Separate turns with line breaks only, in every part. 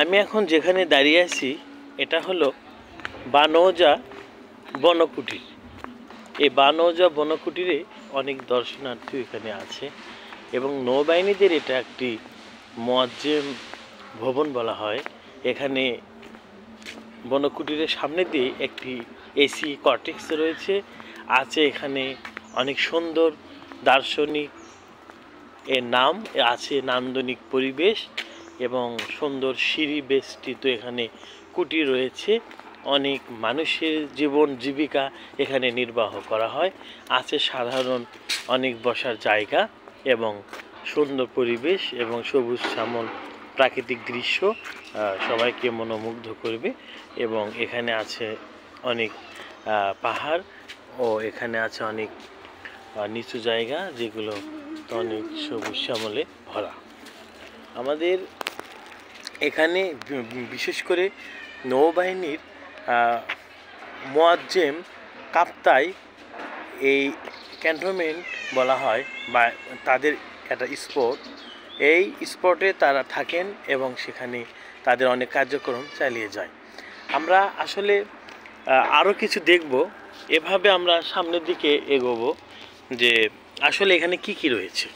আমি এখন যেখানে দাঁড়িয়ে আছি এটা হলো বানৌজা বনকুটির। এই বানৌজা বনকুটিরে অনেক দর্শনার্থী এখানে আছে এবং নৌবাহিনীদের এটা একটি মুয়াজ্জেম ভবন বলা হয়। এখানে বনকুটিরের সামনে দিয়ে একটি এসি কটেক্স রয়েছে, আছে এখানে অনেক সুন্দর দার্শনিক এর নাম আছে, নান্দনিক পরিবেশ এবং সুন্দর সিঁড়ি বেষ্টিত এখানে কুটির রয়েছে। অনেক মানুষের জীবন জীবিকা এখানে নির্বাহ করা হয়। আছে সাধারণ অনেক বসার জায়গা এবং সুন্দর পরিবেশ এবং সবুজ শ্যামল প্রাকৃতিক দৃশ্য সবাইকে মনোমুগ্ধ করবে। এবং এখানে আছে অনেক পাহাড় ও এখানে আছে অনেক নিচু জায়গা যেগুলো অনেক সবুজ শ্যামলে ভরা। আমাদের এখানে বিশেষ করে নৌবাহিনীর মুয়াজ্জেম কাপ্তাই এই ক্যান্টনমেন্ট বলা হয় বা তাদের একটা স্পট, এই স্পটে তারা থাকেন এবং সেখানে তাদের অনেক কার্যক্রম চালিয়ে যায়। আমরা আসলে আরও কিছু দেখব, এভাবে আমরা সামনের দিকে এগোবো যে আসলে এখানে কি কি রয়েছে।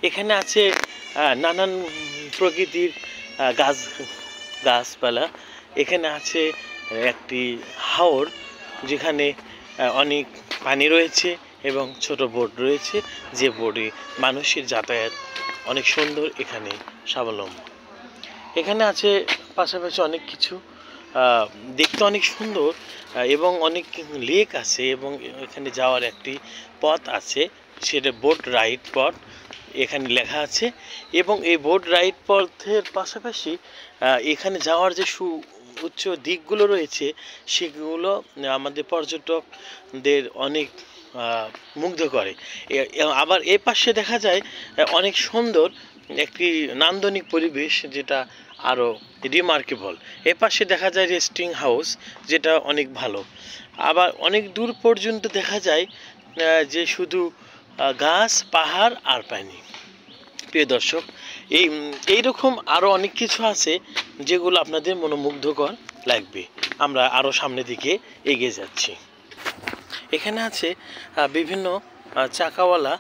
এখানে আছে নানান প্রকৃতির গাছপালা। এখানে আছে একটি হাওর যেখানে অনেক পানি রয়েছে এবং ছোট বোট রয়েছে, যে বোটে মানুষের যাতায়াত অনেক সুন্দর এখানে স্বাবলম্বী। এখানে আছে পাশাপাশি অনেক কিছু দেখতে অনেক সুন্দর এবং অনেক লেক আছে এবং এখানে যাওয়ার একটি পথ আছে, সেটা বোট রাইড পথ এখানে লেখা আছে। এবং এই বোট রাইড পথের পাশাপাশি এখানে যাওয়ার যে উচ্চ দিকগুলো রয়েছে সেগুলো আমাদের পর্যটকদের অনেক মুগ্ধ করে। আবার এ পাশে দেখা যায় অনেক সুন্দর একটি নান্দনিক পরিবেশ যেটা আরও রিমার্কেবল। এ পাশে দেখা যায় রেস্টিং হাউস যেটা অনেক ভালো। আবার অনেক দূর পর্যন্ত দেখা যায় যে শুধু গাছ, পাহাড় আর পানি। প্রিয় দর্শক, এইরকম আরও অনেক কিছু আছে যেগুলো আপনাদের মনোমুগ্ধকর লাগবে। আমরা আরও সামনের দিকে এগিয়ে যাচ্ছি। এখানে আছে বিভিন্ন চাকাওয়ালা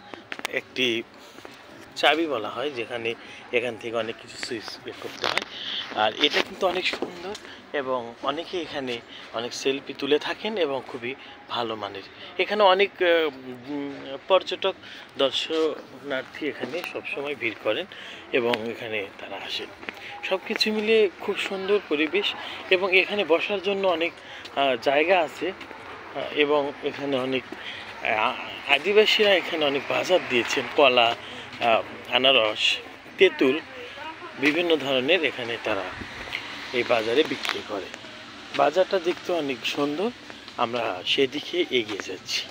একটি চাবি বলা হয়, যেখানে এখান থেকে অনেক কিছু সুইচ বের করতে হয়। আর এটা কিন্তু অনেক সুন্দর এবং অনেকে এখানে অনেক সেলফি তুলে থাকেন এবং খুবই ভালো মানের। এখানে অনেক পর্যটক দর্শনার্থী এখানে সবসময় ভিড় করেন এবং এখানে তারা আসেন। সব কিছু মিলিয়ে খুব সুন্দর পরিবেশ এবং এখানে বসার জন্য অনেক জায়গা আছে এবং এখানে অনেক আদিবাসীরা এখানে অনেক বাজার দিয়েছেন, কলা, আনারস, তেঁতুল বিভিন্ন ধরনের এখানে তারা এই বাজারে বিক্রি করে। বাজারটা দেখতে অনেক সুন্দর, আমরা সেদিকে এগিয়ে যাচ্ছি।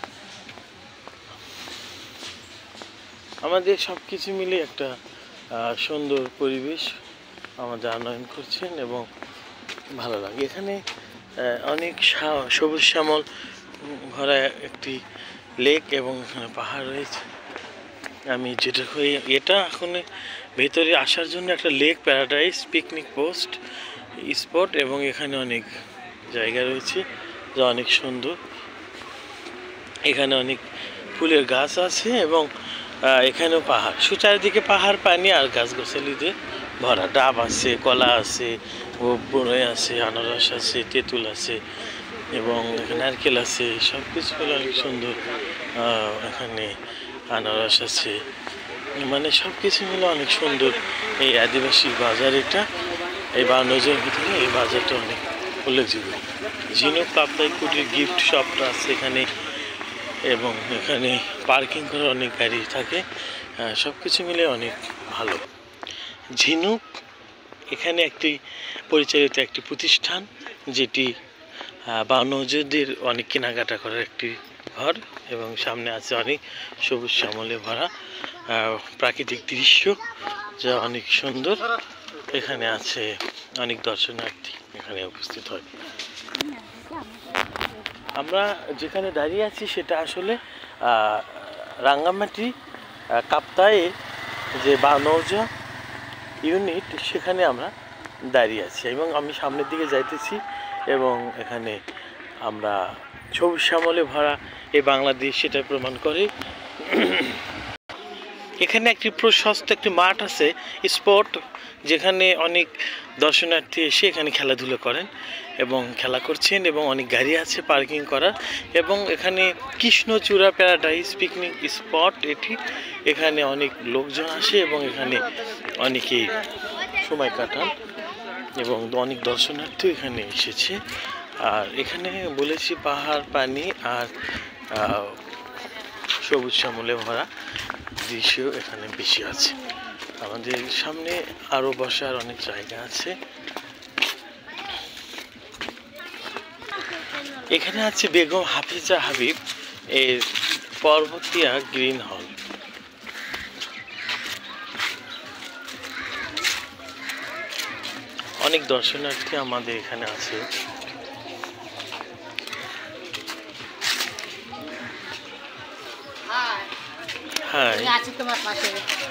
আমাদের সব কিছু মিলে একটা সুন্দর পরিবেশ আমাদের আনয়ন করছেন এবং ভালো লাগে। এখানে অনেক সবুজ শ্যামল ভরা একটি লেক এবং এখানে পাহাড় রয়েছে। আমি যেটা এটা এখন ভেতরে আসার জন্য একটা lake paradise picnic post spot এবং এখানে অনেক জায়গা রয়েছে যা অনেক সুন্দর। এখানে অনেক ফুলের গাছ আছে এবং এখানেও পাহাড়, চারিদিকে পাহাড়, পানি আর গাছগাছালিতে ভরা। ডাব আছে, কলা আছে, বড়ই আছে, আনারস আছে, তেঁতুল আছে এবং নারকেল আছে, সব কিছু অনেক সুন্দর। এখানে আনারস আছে, মানে সব কিছু মিলে অনেক সুন্দর এই আদিবাসী বাজার। এটা এই বানৌজার ভিতরে এই বাজারটা অনেক উল্লেখযোগ্য। ঝিনুক কাপ্তাই কুটির গিফট শপটা আছে এখানে এবং এখানে পার্কিং করার অনেক গাড়ি থাকে। সব কিছু মিলে অনেক ভালো। ঝিনুক এখানে একটি পরিচালিত একটি প্রতিষ্ঠান, যেটি বানৌজাদের অনেক কেনাকাটা করার একটি ঘর এবং সামনে আছে অনেক সবুজ শ্যামলে ভরা প্রাকৃতিক দৃশ্য যা অনেক সুন্দর। এখানে আছে অনেক দর্শনার্থী এখানে উপস্থিত হয়। আমরা যেখানে দাঁড়িয়ে আছি সেটা আসলে রাঙ্গামাটি কাপ্তাইয়ে যে বানৌজা ইউনিট, সেখানে আমরা দাঁড়িয়ে আছি এবং আমি সামনের দিকে যাইতেছি এবং এখানে আমরা সবুজ শ্যামলে ভরা এই বাংলাদেশ সেটা প্রমাণ করে। এখানে একটি প্রশস্ত একটি মাঠ আছে স্পট, যেখানে অনেক দর্শনার্থী এসে এখানে খেলাধুলো করেন এবং খেলা করছেন এবং অনেক গাড়ি আছে পার্কিং করা। এবং এখানে কৃষ্ণচূড়া প্যারাডাইস পিকনিক স্পট এটি, এখানে অনেক লোকজন আসে এবং এখানে অনেকেই সময় কাটান এবং অনেক দর্শনার্থী এখানে এসেছে। আর এখানে বলেছি পাহাড়, পানি আর সবুজ শ্যামলে ভরা দৃশ্য এখানে বেশি আছে। আমাদের সামনে আরো বসার অনেক জায়গা আছে। এখানে আছে বেগম হাফিজা হাবিব এর পর্বতিয়া গ্রিন হল। অনেক দর্শনার্থী আমাদের এখানে আছে।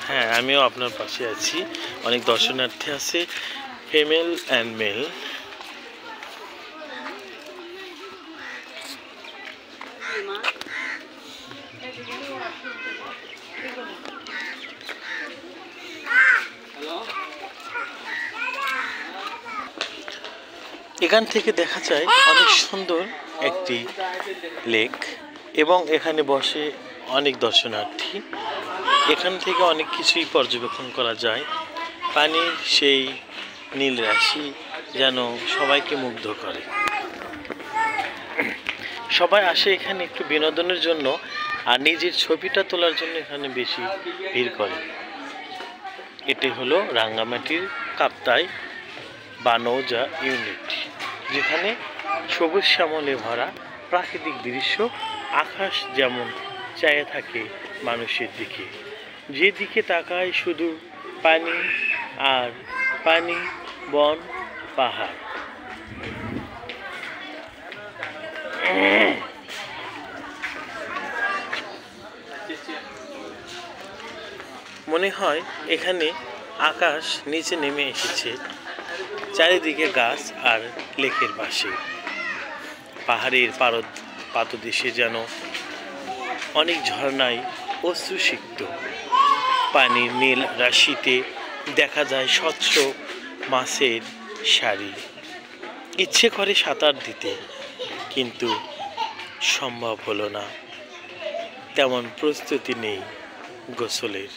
হ্যাঁ, আমিও আপনার পাশে আছি। অনেক দর্শনার্থী আছে, ফিমেল অ্যান্ড মেল। এখান থেকে দেখা যায় অনেক সুন্দর একটি লেক এবং এখানে বসে অনেক দর্শনার্থী। এখান থেকে অনেক কিছুই পর্যবেক্ষণ করা যায়। পানির সেই নীল রাশি যেন সবাইকে মুগ্ধ করে। সবাই আসে এখানে একটু বিনোদনের জন্য আর নিজের ছবিটা তোলার জন্য এখানে বেশি ভিড় করে। এটি হলো রাঙ্গামাটির কাপ্তাই বানৌজা ইউনিট, যেখানে সবুজ শ্যামলে ভরা প্রাকৃতিক দৃশ্য। আকাশ যেমন চেয়ে থাকে মানুষের দিকে, যেদিকে তাকায় শুধু পানি আর পানি, বন, পাহাড়। মনে হয় এখানে আকাশ নিচে নেমে এসেছে। চারিদিকে গাছ আর লেকের পাশে পাহাড়ের পাদদেশে যেন অনেক ঝর্ণায় অশ্রুসিক্ত। পানির নীল রাশিতে দেখা যায় স্বচ্ছ মাছের সারি। ইচ্ছে করে সাঁতার দিতে, কিন্তু সম্ভব হলো না, তেমন প্রস্তুতি নেই গোসলের।